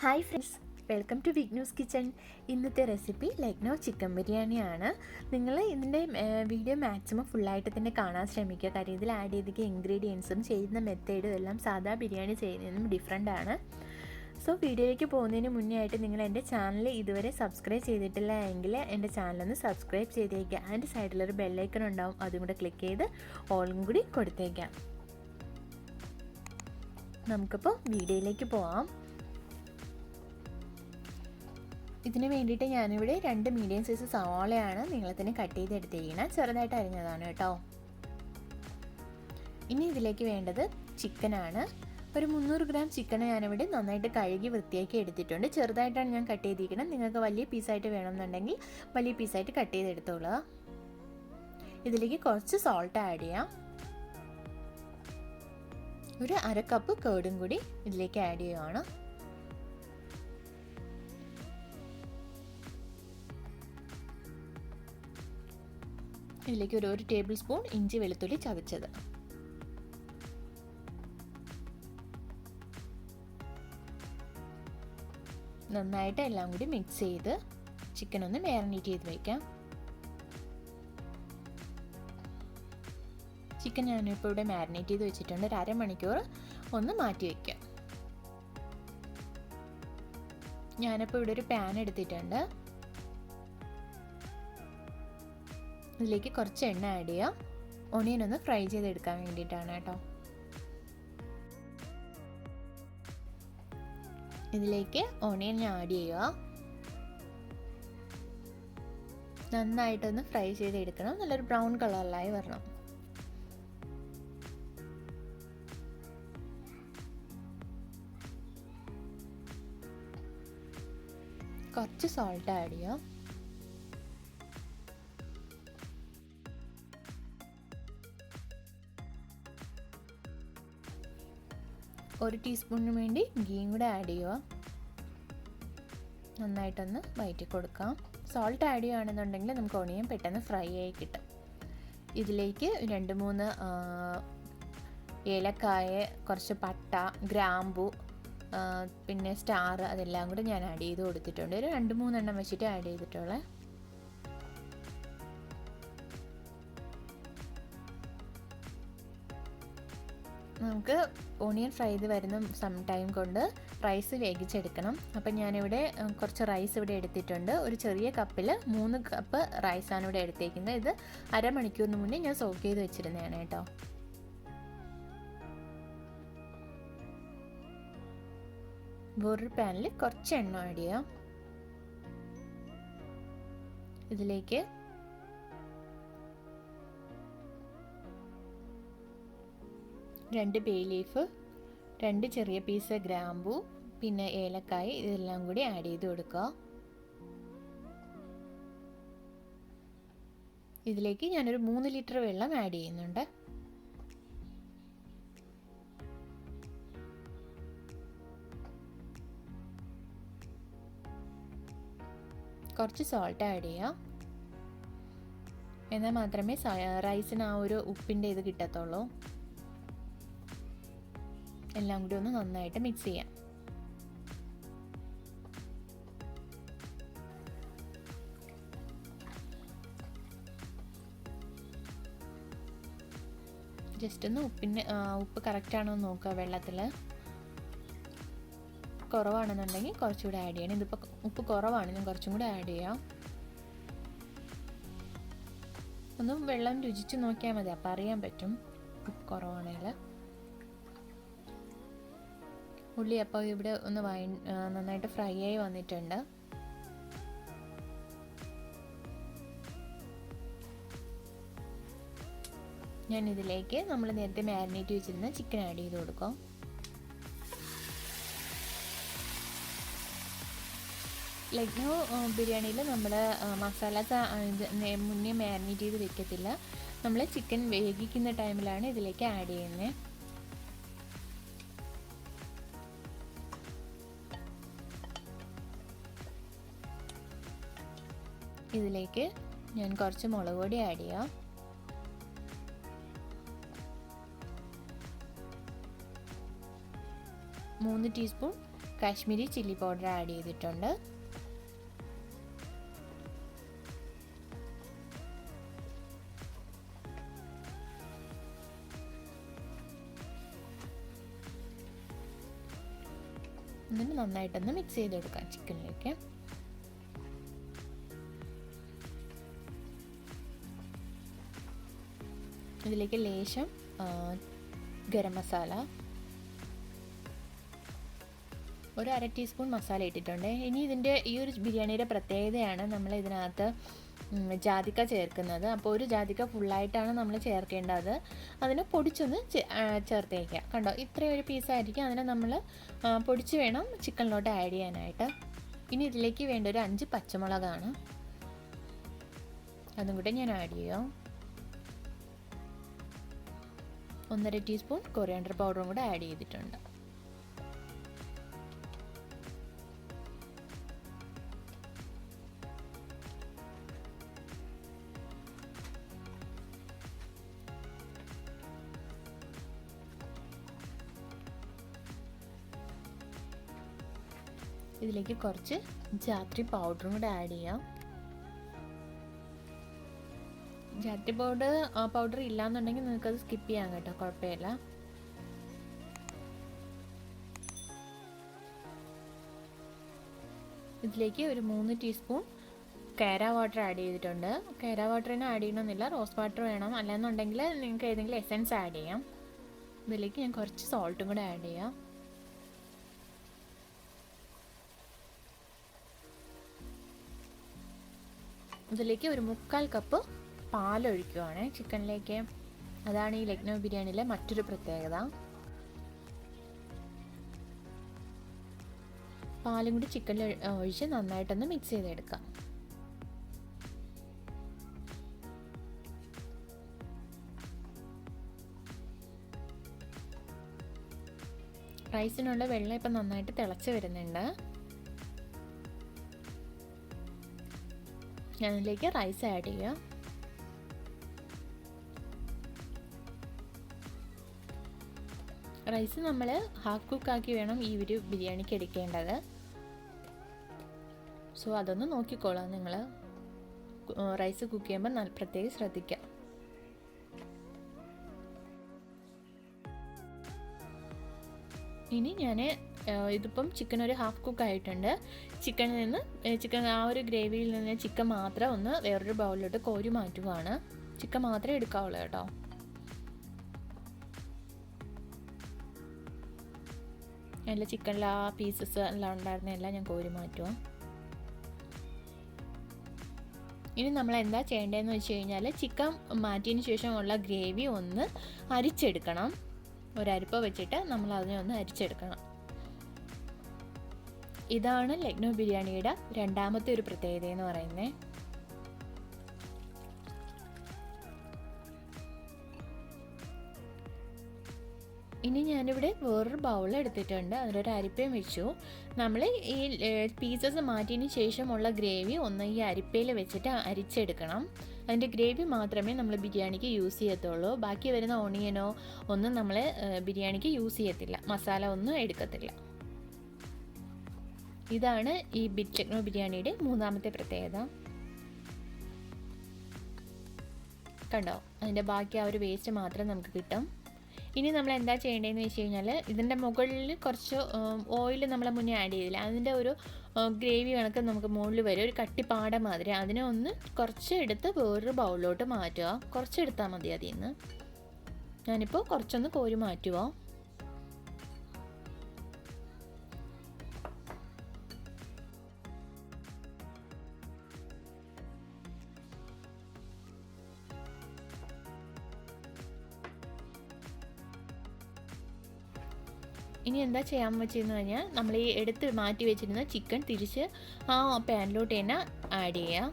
Hi friends, welcome to Vignu's kitchen. ഇന്നത്തെ recipe Lucknow chicken ബിരിയാണിയാണ്. നിങ്ങൾ ഇതിൻ്റെ വീഡിയോ മാക്സിമം ഫുള്ളായിട്ട് തന്നെ കാണാൻ ശ്രമിക്കുക. കാര്യം ഇതിൽ ആഡ് ചെയ്തിരിക്കുന്ന ഇൻഗ്രീഡിയൻസും ചെയ്യുന്ന മെത്തേഡും എല്ലാം സാധാ ബിരിയാണി ചെയ്യുന്നതിനും ഡിഫറെൻ്റ് ആണ്. സോ വീഡിയോയിലേക്ക് പോകുന്നതിന് മുന്നേ ആയിട്ട് നിങ്ങൾ എൻ്റെ ചാനൽ ഇതുവരെ സബ്സ്ക്രൈബ് ചെയ്തിട്ടില്ല എങ്കിൽ എൻ്റെ ചാനലൊന്ന് സബ്സ്ക്രൈബ് ചെയ്തേക്കുക. അതിൻ്റെ സൈഡിലൊരു ബെല്ലൈക്കൺ ഉണ്ടാവും, അതും കൂടെ ക്ലിക്ക് ചെയ്ത് ഓളും കൂടി കൊടുത്തേക്കാം. നമുക്കിപ്പോൾ വീഡിയോയിലേക്ക് പോവാം. ഇതിന് വേണ്ടിയിട്ട് ഞാനിവിടെ 2 മീഡിയം സൈസ് സവാളയാണ് നീളത്തിന് കട്ട് ചെയ്തെടുത്തിരിക്കുന്നത്. ചെറുതായിട്ട് അരിഞ്ഞതാണ് കേട്ടോ. ഇനി ഇതിലേക്ക് വേണ്ടത് ചിക്കനാണ്. ഒരു 300 ഗ്രാം ചിക്കൻ ഞാനിവിടെ നന്നായിട്ട് കഴുകി വൃത്തിയാക്കി എടുത്തിട്ടുണ്ട്. ചെറുതായിട്ടാണ് ഞാൻ കട്ട് ചെയ്തിരിക്കുന്നത്. നിങ്ങൾക്ക് വലിയ പീസായിട്ട് വേണമെന്നുണ്ടെങ്കിൽ വലിയ പീസായിട്ട് കട്ട് ചെയ്തെടുത്തോളുക. ഇതിലേക്ക് കുറച്ച് സോൾട്ട് ആഡ് ചെയ്യാം. ഒരു 1/2 കപ്പ് കേർഡും കൂടി ഇതിലേക്ക് ആഡ് ചെയ്യുകയാണ്. ഇതിലേക്ക് ഒരു ടേബിൾ സ്പൂൺ ഇഞ്ചി വെളുത്തുള്ളി ചതച്ചത്, നന്നായിട്ട് എല്ലാം കൂടി മിക്സ് ചെയ്ത് ചിക്കൻ ഒന്ന് മാരിനേറ്റ് ചെയ്ത് വയ്ക്കാം. ചിക്കൻ ഞാനിപ്പോൾ ഇവിടെ മാരിനേറ്റ് ചെയ്ത് വെച്ചിട്ടുണ്ട്. ഒരു 1/2 മണിക്കൂർ ഒന്ന് മാറ്റി വയ്ക്കാം. ഞാനിപ്പോൾ ഇവിടെ ഒരു പാൻ എടുത്തിട്ടുണ്ട്. ഇതിലേക്ക് കുറച്ച് എണ്ണ ആഡ് ചെയ്യാം. ഓണിയൻ ഒന്ന് ഫ്രൈ ചെയ്തെടുക്കാൻ വേണ്ടിയിട്ടാണ് കേട്ടോ. ഇതിലേക്ക് ഓണിയൻ ഞാൻ ആഡ് ചെയ്യുക. നന്നായിട്ടൊന്ന് ഫ്രൈ ചെയ്തെടുക്കണം. നല്ലൊരു ബ്രൗൺ കളറിലായി വരണം. കുറച്ച് സോൾട്ട് ആഡ് ചെയ്യാം. ഒരു ടീസ്പൂണിന് വേണ്ടി ഗീയും കൂടെ ആഡ് ചെയ്യുക. നന്നായിട്ടൊന്ന് വഴറ്റി കൊടുക്കാം. സോൾട്ട് ആഡ് ചെയ്യുകയാണെന്നുണ്ടെങ്കിൽ നമുക്ക് ഓണിയൻ പെട്ടെന്ന് ഫ്രൈ ആയി കിട്ടും. ഇതിലേക്ക് 2-3 ഏലക്കായ, കുറച്ച് പട്ട, ഗ്രാമ്പു, പിന്നെ സ്റ്റാർ, അതെല്ലാം കൂടെ ഞാൻ ആഡ് ചെയ്ത് കൊടുത്തിട്ടുണ്ട്. ഒരു 2-3 എണ്ണം വെച്ചിട്ട് ആഡ് ചെയ്തിട്ടുള്ളത്. നമുക്ക് ഓണിയൻ ഫ്രൈ ചെയ്ത് വരുന്ന ടൈം കൊണ്ട് റൈസ് വേവിച്ചെടുക്കണം. അപ്പം ഞാനിവിടെ കുറച്ച് റൈസ് ഇവിടെ എടുത്തിട്ടുണ്ട്. ഒരു ചെറിയ കപ്പിൽ 3 കപ്പ് റൈസാണ് ഇവിടെ എടുത്തേക്കുന്നത്. ഇത് 1/2 മണിക്കൂറിന് മുന്നേ ഞാൻ സോക്ക് ചെയ്ത് വെച്ചിരുന്നതാണ് കേട്ടോ. വേറൊരു പാനിൽ കുറച്ച് എണ്ണ ആഡ് ചെയ്യാം. ഇതിലേക്ക് രണ്ട് ബേ ലീഫ്, 2 ചെറിയ പീസ് ഗ്രാമ്പു, പിന്നെ ഏലക്കായ, ഇതെല്ലാം കൂടി ആഡ് ചെയ്ത് കൊടുക്കുക. ഇതിലേക്ക് ഞാനൊരു 3 ലിറ്റർ വെള്ളം ആഡ് ചെയ്യുന്നുണ്ട്. കുറച്ച് സോൾട്ട് ആഡ് ചെയ്യാം. എന്നാൽ മാത്രമേ റൈസിന് ആ ഒരു ഉപ്പിൻ്റെ ഇത് കിട്ടത്തുള്ളൂ. എല്ലാം കൂടി ഒന്ന് നന്നായിട്ട് മിക്സ് ചെയ്യാം. ജസ്റ്റ് ഒന്ന് ഉപ്പ് കറക്റ്റാണോ എന്ന് നോക്കുക. വെള്ളത്തിൽ കുറവാണെന്നുണ്ടെങ്കിൽ കുറച്ചുകൂടെ ആഡ് ചെയ്യണം. ഇതിപ്പോൾ ഉപ്പ് കുറവാണ്, ഞാൻ കുറച്ചും കൂടെ ആഡ് ചെയ്യാം. ഒന്ന് വെള്ളം രുചിച്ച് നോക്കിയാൽ മതി, അപ്പം അറിയാൻ പറ്റും ഉപ്പ് കുറവാണെങ്കിൽ. ഉള്ളി അപ്പോൾ ഇവിടെ ഒന്ന് നന്നായിട്ട് ഫ്രൈ ആയി വന്നിട്ടുണ്ട്. ഞാൻ ഇതിലേക്ക് നമ്മൾ നേരത്തെ മാരിനേറ്റ് വെച്ചിരുന്ന ചിക്കൻ ആഡ് ചെയ്ത് കൊടുക്കാം. ലക്നൗ ബിരിയാണിയിൽ നമ്മൾ മസാലാസ് മുന്നേ മാരിനേറ്റ് ചെയ്ത് വെക്കത്തില്ല. നമ്മൾ ചിക്കൻ വേവിക്കുന്ന ടൈമിലാണ് ഇതിലേക്ക് ആഡ് ചെയ്യുന്നത്. ഇതിലേക്ക് ഞാൻ കുറച്ച് മുളക് പൊടി ആഡ് ചെയ്യാം. 3 teaspoon Kashmiri chilli powder add ചെയ്തിട്ടുണ്ട്. എന്നിട്ട് നന്നായിട്ടൊന്ന് മിക്സ് ചെയ്തെടുക്കാം ചിക്കനിലേക്ക്. ഇതിലേക്ക് ലേശം ഗരം മസാല, ഒരു 1/2 ടീസ്പൂൺ മസാല ഇട്ടിട്ടുണ്ട്. ഇനി ഈ ഒരു ബിരിയാണിയുടെ പ്രത്യേകതയാണ് നമ്മൾ ഇതിനകത്ത് ജാതിക്ക ചേർക്കുന്നത്. അപ്പോൾ ഒരു ജാതിക്ക ഫുള്ളായിട്ടാണ് നമ്മൾ ചേർക്കേണ്ടത്. അതിനെ പൊടിച്ചൊന്ന് ചേർത്തേക്കുക. കണ്ടോ, ഇത്രയും ഒരു പീസായിരിക്കും. അതിനെ നമ്മൾ പൊടിച്ച് വേണം ചിക്കനിലോട്ട് ആഡ് ചെയ്യാനായിട്ട്. ഇനി ഇതിലേക്ക് വേണ്ട ഒരു 5 പച്ചമുളകാണ്, അതും കൂടെ ഞാൻ ആഡ് ചെയ്യാം. 1/2 ടീസ്പൂൺ കൊറിയാണ്ടർ പൗഡറും കൂടെ ആഡ് ചെയ്തിട്ടുണ്ട്. ഇതിലേക്ക് കുറച്ച് ജാത്രി പൗഡറും കൂടെ ആഡ് ചെയ്യാം. ജാത്രി പൗഡർ ഇല്ലാന്നുണ്ടെങ്കിൽ നിങ്ങൾക്കത് സ്കിപ്പ് ചെയ്യാം കേട്ടോ, കുഴപ്പമില്ല. ഇതിലേക്ക് ഒരു 3 ടീസ്പൂൺ കേര വാട്ടർ ആഡ് ചെയ്തിട്ടുണ്ട്. കേര വാട്ടറിന് ആഡ് ചെയ്യണമെന്നില്ല, റോസ് വാട്ടർ വേണം. അല്ലെന്നുണ്ടെങ്കിൽ നിങ്ങൾക്ക് ഏതെങ്കിലും എസൻസ് ആഡ് ചെയ്യാം. ഇതിലേക്ക് ഞാൻ കുറച്ച് സോൾട്ടും കൂടെ ആഡ് ചെയ്യാം. ഇതിലേക്ക് ഒരു 3/4 കപ്പ് പാലൊഴിക്കുവാണ് ചിക്കനിലേക്ക്. അതാണ് ഈ ലക്നൗ ബിരിയാണിയിലെ മറ്റൊരു പ്രത്യേകത. പാലും കൂടി ചിക്കനിൽ ഒഴിച്ച് നന്നായിട്ടൊന്ന് മിക്സ് ചെയ്തെടുക്കാം. റൈസിനുള്ള വെള്ളം ഇപ്പം നന്നായിട്ട് തിളച്ച് വരുന്നുണ്ട്. ഞാനിതിലേക്ക് റൈസ് ആഡ് ചെയ്യാം. റൈസ് നമ്മൾ ഹാഫ് കുക്കാക്കി വേണം ഈ ഒരു ബിരിയാണിക്ക് എടുക്കേണ്ടത്. സോ അതൊന്ന് നോക്കിക്കോളാം നിങ്ങൾ. റൈസ് കുക്ക് ചെയ്യുമ്പോൾ പ്രത്യേകം ശ്രദ്ധിക്കാം. ഇനി ഞാൻ ഇതിപ്പം ചിക്കൻ ഒരു ഹാഫ് കുക്ക് ആയിട്ടുണ്ട്. ചിക്കൻ ആ ഒരു ഗ്രേവിയിൽ നിന്ന് ചിക്കൻ മാത്രം ഒന്ന് വേറൊരു ബൗളിലോട്ട് കോരി മാറ്റുകയാണ്. ചിക്കൻ മാത്രമേ എടുക്കാവുള്ളൂ കേട്ടോ. എല്ലാ ചിക്കനിലെ ആ പീസസ് എല്ലാം ഉണ്ടായിരുന്ന എല്ലാം ഞാൻ കോരി മാറ്റുക. ഇനി നമ്മൾ എന്താ ചെയ്യേണ്ടതെന്ന് വെച്ച് കഴിഞ്ഞാൽ, ചിക്കൻ മാറ്റിയതിന് ശേഷമുള്ള ഗ്രേവി ഒന്ന് അരിച്ചെടുക്കണം. ഒരരിപ്പ വെച്ചിട്ട് നമ്മൾ അതിനെ ഒന്ന് അരിച്ചെടുക്കണം. ഇതാണ് ലക്നൗ ബിരിയാണിയുടെ രണ്ടാമത്തെ ഒരു പ്രത്യേകത എന്ന് പറയുന്നത്. ഇനി ഞാനിവിടെ വേറൊരു ബൗൾ എടുത്തിട്ടുണ്ട്. അതിലൊരു അരിപ്പയും വെച്ചു. നമ്മൾ ഈ പീസസ് മാറ്റിയതിന് ശേഷമുള്ള ഗ്രേവി ഒന്ന് ഈ അരിപ്പയിൽ വെച്ചിട്ട് അരിച്ചെടുക്കണം. അതിൻ്റെ ഗ്രേവി മാത്രമേ നമ്മൾ ബിരിയാണിക്ക് യൂസ് ചെയ്യത്തുള്ളൂ. ബാക്കി വരുന്ന ഓണിയനോ ഒന്നും നമ്മൾ ബിരിയാണിക്ക് യൂസ് ചെയ്യത്തില്ല. മസാല ഒന്നും എടുക്കത്തില്ല. ഇതാണ് ഈ ലക്നൗ ബിരിയാണിയുടെ മൂന്നാമത്തെ പ്രത്യേകത. കണ്ടോ, അതിൻ്റെ ബാക്കി ആ ഒരു വേസ്റ്റ് മാത്രം നമുക്ക് കിട്ടും. ഇനി നമ്മൾ എന്താ ചെയ്യേണ്ടതെന്ന് വെച്ച് കഴിഞ്ഞാൽ, ഇതിൻ്റെ മുകളിൽ കുറച്ച് ഓയിൽ നമ്മൾ മുന്നേ ആഡ് ചെയ്തില്ല, അതിൻ്റെ ഒരു ഗ്രേവി കണക്ക് നമുക്ക് മുകളിൽ വരും, ഒരു കട്ടിപ്പാട മാതിരി. അതിനെ ഒന്ന് കുറച്ച് എടുത്ത് വേറൊരു ബൗളിലോട്ട് മാറ്റുക. കുറച്ചെടുത്താൽ മതി അതിൽ നിന്ന്. ഞാനിപ്പോൾ കുറച്ചൊന്ന് കോരി മാറ്റുക. ഇനി എന്താ ചെയ്യാൻ വെച്ചെന്ന് കഴിഞ്ഞാൽ, നമ്മൾ ഈ എടുത്ത് മാറ്റി വെച്ചിരുന്ന ചിക്കൻ തിരിച്ച് ആ പാനിലോട്ട് തന്നെ ആഡ് ചെയ്യാം.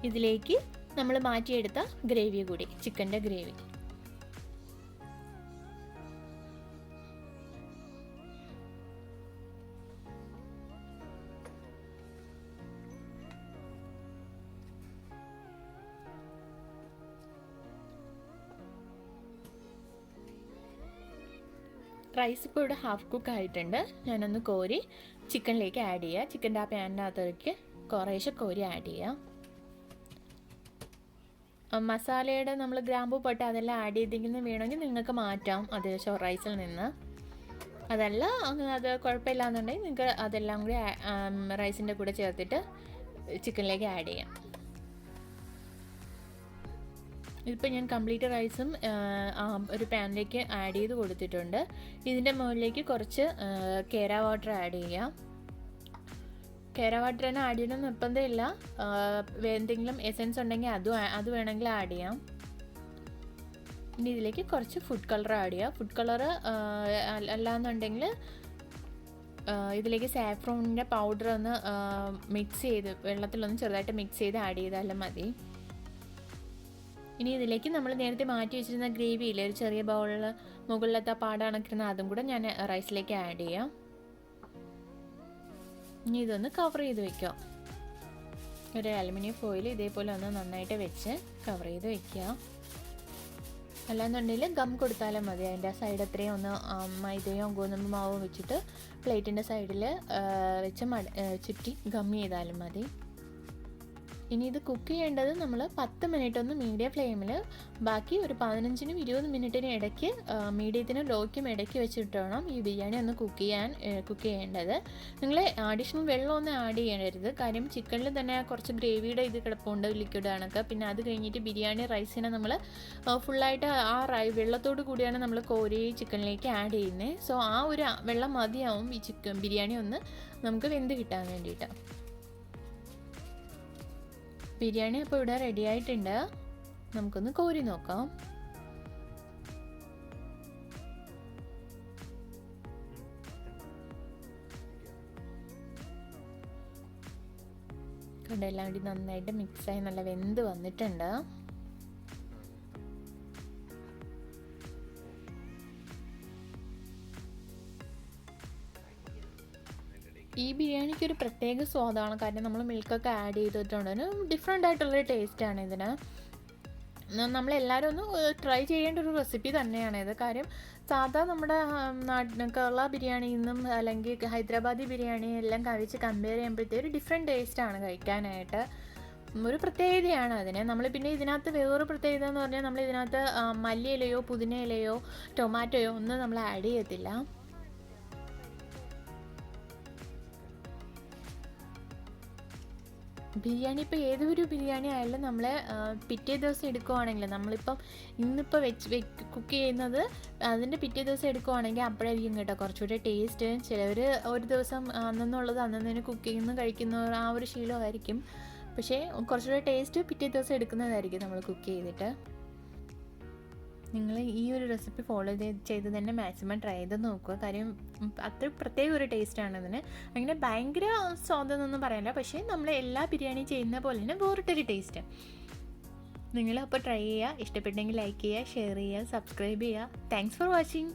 ഇതിലേക്ക് നമ്മൾ മാറ്റിയെടുത്ത ഗ്രേവി കൂടി, ചിക്കൻ്റെ ഗ്രേവി. റൈസ് ഇപ്പോൾ ഇവിടെ ഹാഫ് കുക്ക് ആയിട്ടുണ്ട്. ഞാനൊന്ന് കോരി ചിക്കനിലേക്ക് ആഡ് ചെയ്യുക. ചിക്കൻ്റെ ആ പാനിനകത്തേക്ക് കുറേശ്ശെ കോരി ആഡ് ചെയ്യുക. മസാലയുടെ നമ്മൾ ഗ്രാമ്പൂ പട്ട അതെല്ലാം ആഡ് ചെയ്തിരിക്കുന്ന വേണമെങ്കിൽ നിങ്ങൾക്ക് മാറ്റാം അത് റൈസിൽ നിന്ന്. അതല്ല അത് കുഴപ്പമില്ല എന്നുണ്ടെങ്കിൽ നിങ്ങൾക്ക് അതെല്ലാം കൂടി റൈസിൻ്റെ കൂടെ ചേർത്തിട്ട് ചിക്കനിലേക്ക് ആഡ് ചെയ്യാം. ഇതിപ്പോൾ ഞാൻ കംപ്ലീറ്റ് റൈസും ഒരു പാനിലേക്ക് ആഡ് ചെയ്ത് കൊടുത്തിട്ടുണ്ട്. ഇതിൻ്റെ മുകളിലേക്ക് കുറച്ച് കേര വാട്ടർ ആഡ് ചെയ്യാം. കേര വാട്ടർ തന്നെ ആഡ് ചെയ്യണം നിർബന്ധമില്ല. എന്തെങ്കിലും എസൻസ് ഉണ്ടെങ്കിൽ അത് വേണമെങ്കിൽ ആഡ് ചെയ്യാം. ഇനി ഇതിലേക്ക് കുറച്ച് ഫുഡ് കളർ ആഡ് ചെയ്യാം. ഫുഡ് കളർ അല്ലാന്നുണ്ടെങ്കിൽ ഇതിലേക്ക് സാഫ്രോണിൻ്റെ പൗഡർ ഒന്ന് മിക്സ് ചെയ്ത് വെള്ളത്തിലൊന്ന് ചെറുതായിട്ട് മിക്സ് ചെയ്ത് ആഡ് ചെയ്താലും മതി. ഇനി ഇതിലേക്ക് നമ്മൾ നേരത്തെ മാറ്റി വെച്ചിരുന്ന ഗ്രേവിയില്ലേ, ഒരു ചെറിയ ബൗളിൽ മുകളിലത്തെ പാട കണക്കിരുന്ന അതും കൂടെ ഞാൻ റൈസിലേക്ക് ആഡ് ചെയ്യാം. ഇനി ഇതൊന്ന് കവർ ചെയ്ത് വെക്കാം. ഒരു അലുമിനിയം ഫോയിൽ ഇതേപോലെ ഒന്ന് നന്നായിട്ട് വെച്ച് കവർ ചെയ്ത് വെക്കുക. അല്ലാന്നുണ്ടെങ്കിൽ ഗം കൊടുത്താലും മതി. അതിൻ്റെ സൈഡ് അത്രയും ഒന്ന് മൈദയോ ഗോതമ്പ് മാവോ വെച്ചിട്ട് പ്ലേറ്റിൻ്റെ സൈഡിൽ വെച്ച് ചുറ്റി ഗം ചെയ്താലും മതി. ഇനി ഇത് കുക്ക് ചെയ്യേണ്ടത് നമ്മൾ 10 മിനിറ്റ് ഒന്ന് മീഡിയം ഫ്ലെയിമിൽ, ബാക്കി ഒരു 15-നും 20 മിനിറ്റിനും ഇടയ്ക്ക് മീഡിയത്തിനും ലോയ്ക്കും ഇടയ്ക്ക് വെച്ചിട്ട് വേണം ഈ ബിരിയാണി ഒന്ന് കുക്ക് ചെയ്യേണ്ടത്. നിങ്ങൾ അഡീഷണൽ വെള്ളമൊന്നും ആഡ് ചെയ്യരുത്. കാര്യം ചിക്കനിൽ തന്നെ കുറച്ച് ഗ്രേവിയുടെ ഇത് കിടപ്പുണ്ട്, ലിക്വിഡ് കണക്ക്. പിന്നെ അത് കഴിഞ്ഞിട്ട് ബിരിയാണി റൈസിനെ നമ്മൾ ഫുള്ളായിട്ട് ആ വെള്ളത്തോട് കൂടിയാണ് നമ്മൾ കോരി ചിക്കനിലേക്ക് ആഡ് ചെയ്യുന്നത്. സോ ആ ഒരു വെള്ളം മതിയാവും ഈ ബിരിയാണി ഒന്ന് നമുക്ക് വെന്ത് കിട്ടാൻ വേണ്ടിയിട്ട്. ബിരിയാണി അപ്പോൾ ഇവിടെ റെഡി ആയിട്ടുണ്ട്. നമുക്കൊന്ന് കോരി നോക്കാം. കണ്ടെല്ലാം കൂടി നന്നായിട്ട് മിക്സായി നല്ല വെന്ത് വന്നിട്ടുണ്ട്. ഈ ബിരിയാണിക്ക് ഒരു പ്രത്യേക സ്വാദാണ്. കാരണം നമ്മൾ മിൽക്കൊക്കെ ആഡ് ചെയ്തിട്ടുണ്ട്. ഡിഫറെൻ്റ് ആയിട്ടുള്ളൊരു ടേസ്റ്റാണ് ഇതിന്. നമ്മളെല്ലാവരും ഒന്ന് ട്രൈ ചെയ്യേണ്ട ഒരു റെസിപ്പി തന്നെയാണ് ഇത്. കാര്യം സാധാ നമ്മുടെ കേരള ബിരിയാണിയിൽ നിന്നും അല്ലെങ്കിൽ ഹൈദരാബാദി ബിരിയാണി എല്ലാം കഴിച്ച് കമ്പയർ ചെയ്യുമ്പോഴത്തേക്ക് ഒരു ഡിഫറെൻറ്റ് ടേസ്റ്റാണ് കഴിക്കാനായിട്ട്. ഒരു പ്രത്യേകതയാണ് അതിന്. നമ്മൾ പിന്നെ ഇതിനകത്ത് വേറൊരു പ്രത്യേകത എന്ന് പറഞ്ഞാൽ നമ്മൾ ഇതിനകത്ത് മല്ലിയിലയോ പുതിന ഇലയോ ടൊമാറ്റോയോ ഒന്നും നമ്മൾ ആഡ് ചെയ്യത്തില്ല. ബിരിയാണി ഇപ്പോൾ ഏതൊരു ബിരിയാണി ആയാലും നമ്മൾ പിറ്റേ ദിവസം എടുക്കുവാണെങ്കിൽ, നമ്മളിപ്പം ഇന്നിപ്പോൾ കുക്ക് ചെയ്യുന്നത് അതിൻ്റെ പിറ്റേ ദിവസം എടുക്കുവാണെങ്കിൽ അപ്പോഴായിരിക്കും കേട്ടോ കുറച്ചുകൂടെ ടേസ്റ്റ്. ചിലവർ ഒരു ദിവസം അന്നെന്നുള്ളത് അന്നേരം കുക്ക് ചെയ്യുന്ന കഴിക്കുന്ന ആ ഒരു ശീലമായിരിക്കും. പക്ഷേ കുറച്ചുകൂടെ ടേസ്റ്റ് പിറ്റേ ദിവസം എടുക്കുന്നതായിരിക്കും നമ്മൾ കുക്ക് ചെയ്തിട്ട്. നിങ്ങൾ ഈ ഒരു റെസിപ്പി ഫോളോ ചെയ്ത് തന്നെ മാക്സിമം ട്രൈ ചെയ്ത് നോക്കുക. കാര്യം അത്ര പ്രത്യേക ഒരു ടേസ്റ്റാണ് ഇതിന്. അങ്ങനെ ഭയങ്കര സ്വാദെന്നൊന്നും പറയാനില്ല, പക്ഷേ നമ്മൾ എല്ലാ ബിരിയാണി ചെയ്യുന്ന പോലെ തന്നെ വേറിട്ടൊരു ടേസ്റ്റ്. നിങ്ങൾ അപ്പോൾ ട്രൈ ചെയ്യുക. ഇഷ്ടപ്പെട്ടെങ്കിൽ ലൈക്ക് ചെയ്യുക, ഷെയർ ചെയ്യുക, സബ്സ്ക്രൈബ് ചെയ്യുക. Thanks for watching.